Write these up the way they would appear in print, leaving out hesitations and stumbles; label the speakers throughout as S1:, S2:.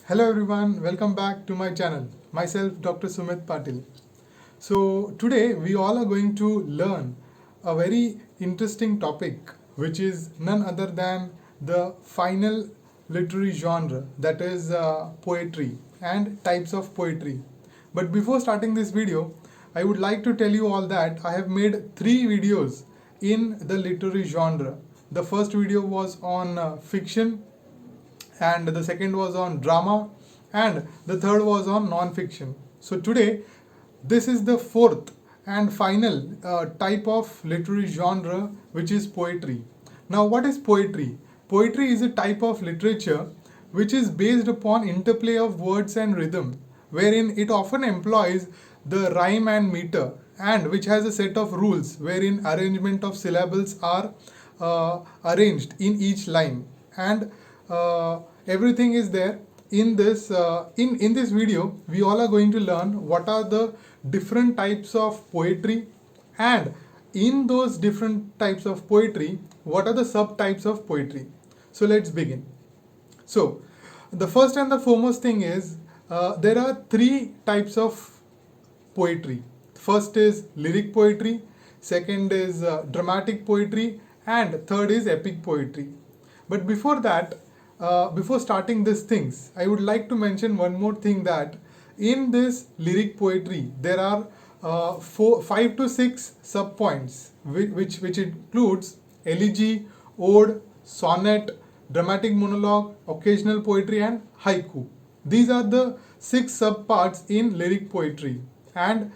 S1: Hello everyone, welcome back to my channel. Myself Dr. Sumeet Patil. So today we all are going to learn a very interesting topic which is none other than the final literary genre, that is poetry and types of poetry. But before starting this video, I would like to tell you all that I have made 3 videos in the literary genre. The first video was on fiction, and the second was on drama, and the third was on non-fiction. So today, this is the fourth and final type of literary genre, which is poetry. Now, what is poetry? Poetry is a type of literature which is based upon interplay of words and rhythm, wherein it often employs the rhyme and meter, and which has a set of rules wherein arrangement of syllables are arranged in each line, and everything is there in this video. We all are going to learn what are the different types of poetry, and in those different types of poetry, what are the subtypes of poetry. So let's begin. So the first and the foremost thing is, there are 3 types of poetry. First is lyric poetry, second is dramatic poetry, and third is epic poetry. But before that, before starting these things, I would like to mention one more thing, that in this lyric poetry there are 5 to 6 subpoints, which includes elegy, ode, sonnet, dramatic monologue, occasional poetry, and haiku. These are the 6 subparts in lyric poetry. And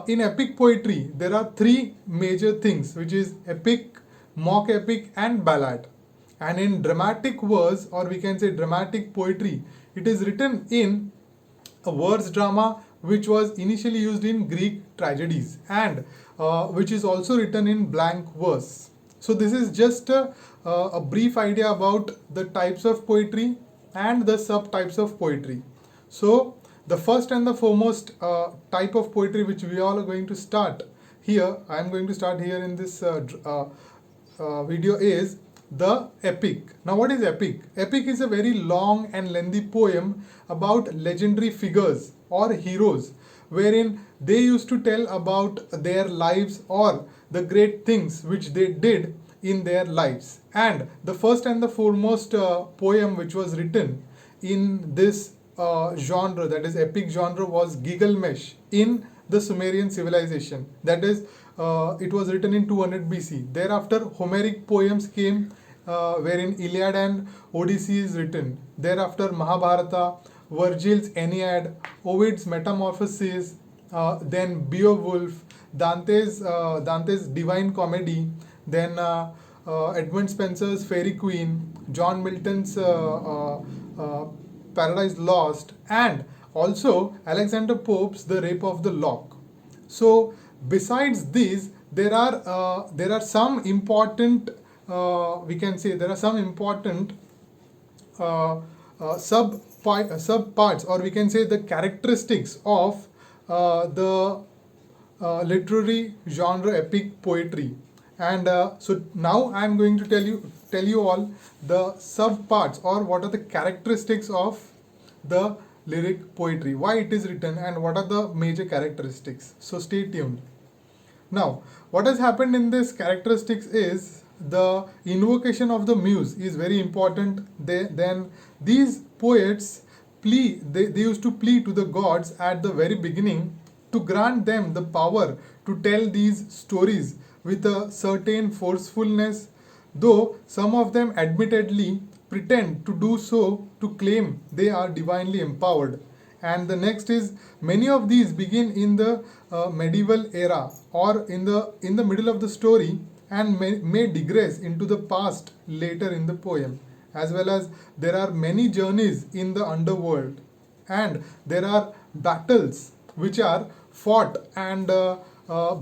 S1: in epic poetry, there are 3 major things, which is epic, mock epic, and ballad. And in dramatic verse, or we can say dramatic poetry, it is written in a verse drama, which was initially used in Greek tragedies, and which is also written in blank verse. So this is just a brief idea about the types of poetry and the subtypes of poetry. So the first and the foremost type of poetry which we all are going to start here, I am going to start here in this video, is the epic. Now, what is epic? Epic is a very long and lengthy poem about legendary figures or heroes, wherein they used to tell about their lives or the great things which they did in their lives. And the first and the foremost poem which was written in this genre, that is epic genre, was Gilgamesh in the Sumerian civilization. That is, it was written in 200 BC. Thereafter, Homeric poems came, wherein Iliad and Odyssey is written. Thereafter, Mahabharata, Virgil's Aeneid, Ovid's Metamorphoses, then Beowulf, Dante's Divine Comedy, then Edmund Spenser's Fairy Queen, John Milton's Paradise Lost, and also Alexander Pope's The Rape of the Lock. So besides these, there are some important we can say there are some important subparts, or we can say the characteristics of the literary genre epic poetry. And so now I am going to tell you all the subparts, or what are the characteristics of the lyric poetry, why it is written, and what are the major characteristics. So stay tuned. Now, what has happened in this characteristics is the invocation of the muse is very important. Then these poets they used to plead to the gods at the very beginning to grant them the power to tell these stories with a certain forcefulness, though some of them admittedly pretend to do so to claim they are divinely empowered. And the next is, many of these begin in the medieval era, or in the middle of the story, and may digress into the past later in the poem. As well as there are many journeys in the underworld, and there are battles which are fought, and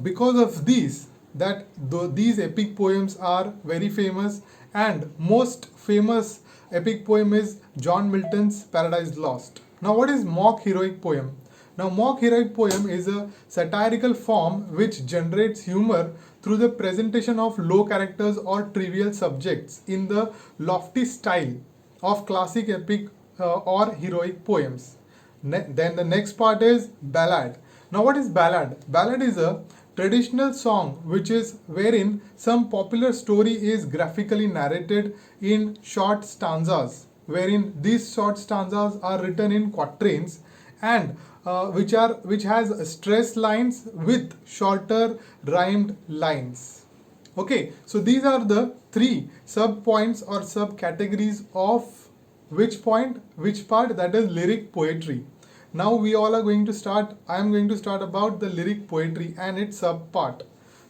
S1: because of these, these epic poems are very famous. And most famous epic poem is John Milton's Paradise Lost. Now, what is mock heroic poem? Now, mock heroic poem is a satirical form which generates humor through the presentation of low characters or trivial subjects in the lofty style of classic epic or heroic poems. Then the next part is ballad. Now what is ballad? Ballad is a traditional song which is wherein some popular story is graphically narrated in short stanzas, wherein these short stanzas are written in quatrains and which has stress lines with shorter rhymed lines. Okay, so these are the three sub points or sub categories of which part, that is lyric poetry. Now we all are going to start, I am going to start about the lyric poetry and its sub part.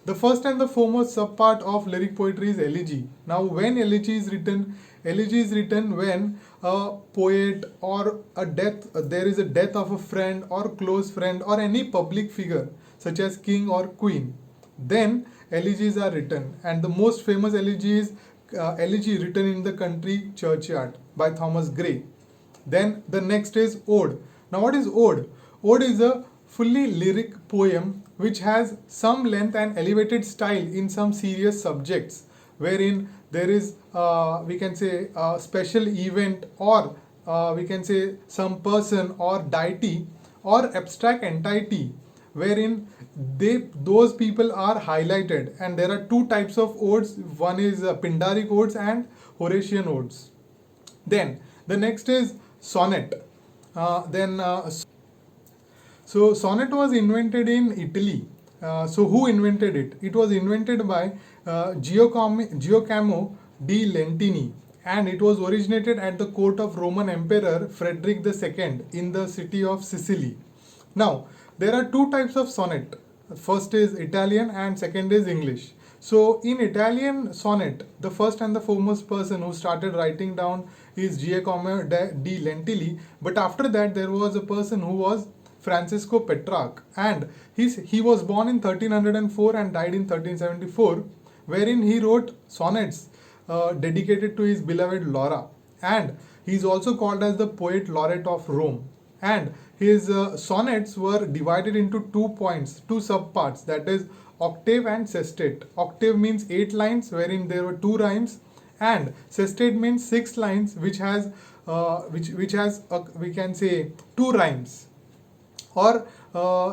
S1: The first and the foremost sub part of lyric poetry is elegy. Now when elegy is written, elegy is written when a poet or a death, there is a death of a friend or close friend or any public figure such as king or queen. Then elegies are written, and the most famous elegy is elegy written in the country churchyard by Thomas Gray. Then the next is ode. Now what is ode? Ode is a fully lyric poem which has some length and elevated style in some serious subjects, wherein there is we can say a special event or we can say some person or deity or abstract entity, wherein those people are highlighted. And there are two types of odes. One is Pindaric odes and Horatian odes. Then the next is sonnet. So sonnet was invented in Italy. So who invented it? It was invented by Giacomo di Lentini, and it was originated at the court of Roman Emperor Frederick II in the city of Sicily. Now there are two types of sonnet. First is Italian and second is English. So in Italian sonnet, the first and the foremost person who started writing down is Giacomo di Lentili, but after that there was a person who was Francisco Petrarch, and he was born in 1304 and died in 1374, wherein he wrote sonnets dedicated to his beloved Laura, and he is also called as the poet laureate of Rome. And his sonnets were divided into 2 points, two subparts, that is octave and sestet. Octave means 8 lines wherein there were 2 rhymes, and sestet means 6 lines which has we can say 2 rhymes. Or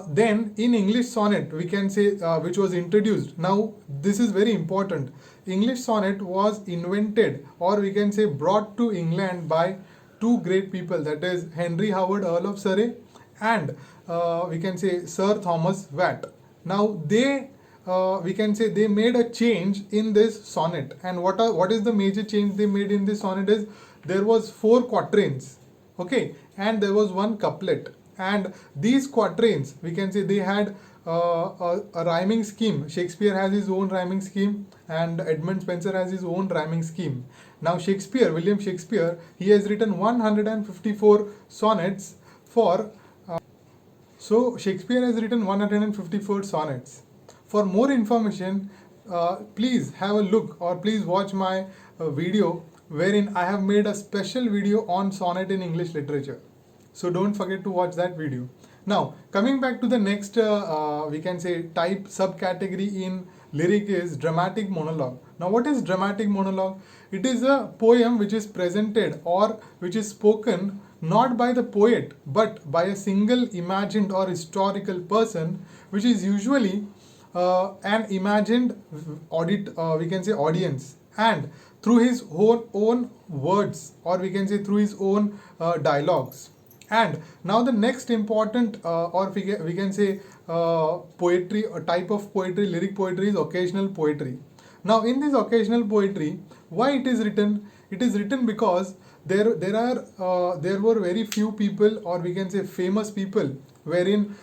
S1: then in English sonnet we can say which was introduced. Now this is very important. English sonnet was invented, or we can say brought to England by two great people, that is Henry Howard, Earl of Surrey, and we can say Sir Thomas Watt. Now they we can say they made a change in this sonnet, and what is the major change they made in this sonnet is there was 4 quatrains, okay, and there was 1 couplet, and these quatrains we can say they had a rhyming scheme. Shakespeare has his own rhyming scheme and Edmund Spenser has his own rhyming scheme. Now William Shakespeare, he has written 154 sonnets for so Shakespeare has written 154 sonnets. For more information, please have a look or please watch my video wherein I have made a special video on sonnet in English literature. So don't forget to watch that video. Now coming back to the next we can say type subcategory in lyric is dramatic monologue. Now what is dramatic monologue? It is a poem which is presented or which is spoken not by the poet but by a single imagined or historical person, which is usually an imagined we can say audience, and through his own words, or we can say through his own dialogues. And now the next important or we can say poetry or type of poetry, lyric poetry, is occasional poetry. Now in this occasional poetry, why it is written? It is written because there were very few people, or we can say famous people, wherein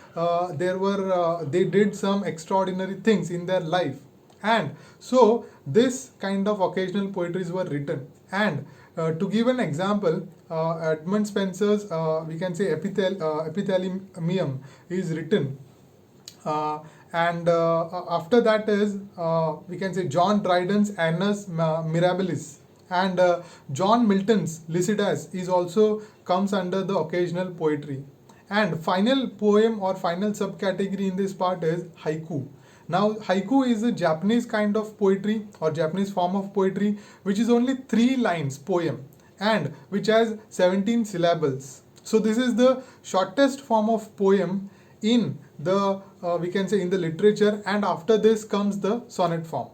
S1: they did some extraordinary things in their life, and so this kind of occasional poetries were written. And to give an example, Edmund Spenser's we can say epithalamium is written, and after that is we can say John Dryden's Annus Mirabilis, and John Milton's Lycidas is also comes under the occasional poetry. And final poem or final subcategory in this part is haiku. Now haiku is a Japanese kind of poetry or Japanese form of poetry which is only 3 lines poem, and which has 17 syllables. So this is the shortest form of poem in the we can say in the literature, and after this comes the sonnet form.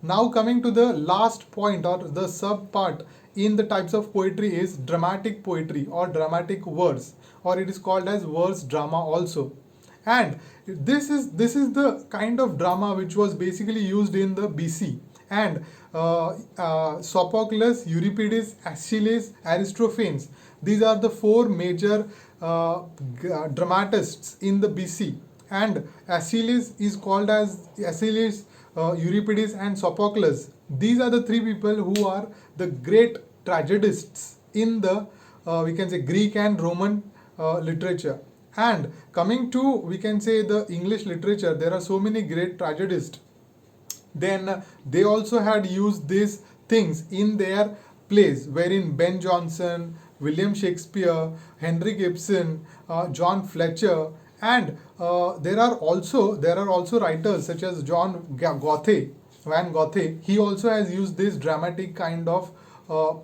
S1: Now coming to the last point or the sub part in the types of poetry is dramatic poetry or dramatic verse, or it is called as verse drama also. And this is the kind of drama which was basically used in the BC, and Sophocles, Euripides, Aeschylus, Aristophanes, these are the four major dramatists in the BC. And Aeschylus is called as Aeschylus, Euripides and Sophocles. These are the three people who are the great tragedists in the we can say Greek and Roman literature. And coming to we can say the English literature, there are so many great tragedists. Then they also had used these things in their plays, wherein Ben Jonson, William Shakespeare, Henry Gibson, John Fletcher, and there are also writers such as Van Gogh. He also has used this dramatic kind of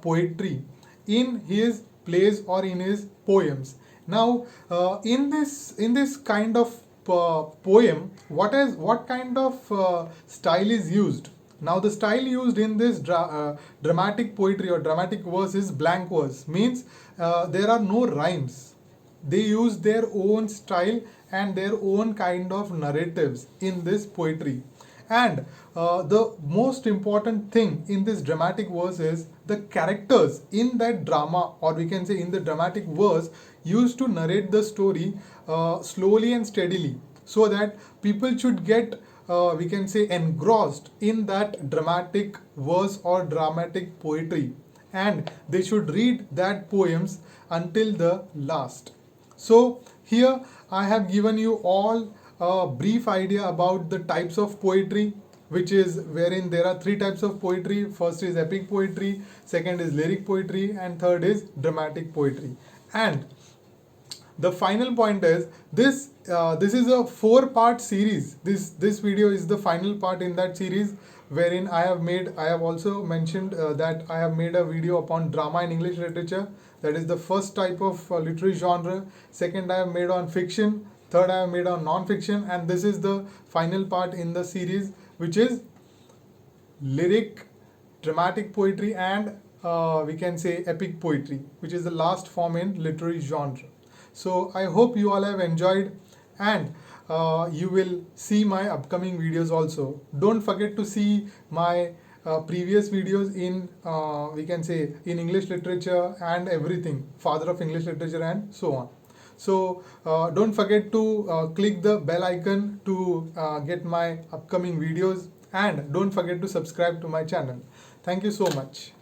S1: poetry in his plays or in his poems. Now, in this kind of poem, what kind of style is used? Now, the style used in this dramatic poetry or dramatic verse is blank verse. Means there are no rhymes. They use their own style and their own kind of narratives in this poetry. And the most important thing in this dramatic verse is the characters in that drama, or we can say in the dramatic verse, used to narrate the story slowly and steadily, so that people should get we can say engrossed in that dramatic verse or dramatic poetry, and they should read that poems until the last. So here I have given you all a brief idea about the types of poetry, which is wherein there are three types of poetry. First is epic poetry, second is lyric poetry, and third is dramatic poetry. And the final point is this is a 4-part series. This video is the final part in that series, wherein I have also mentioned that I have made a video upon drama in English literature. That is the first type of literary genre. Second I have made on fiction. Third I have made on non-fiction, and this is the final part in the series, which is lyric, dramatic poetry, and we can say epic poetry, which is the last form in literary genre. So I hope you all have enjoyed, and you will see my upcoming videos also. Don't forget to see my previous videos in we can say in English literature and everything, father of English literature and so on. So don't forget to click the bell icon to get my upcoming videos, and don't forget to subscribe to my channel. Thank you so much.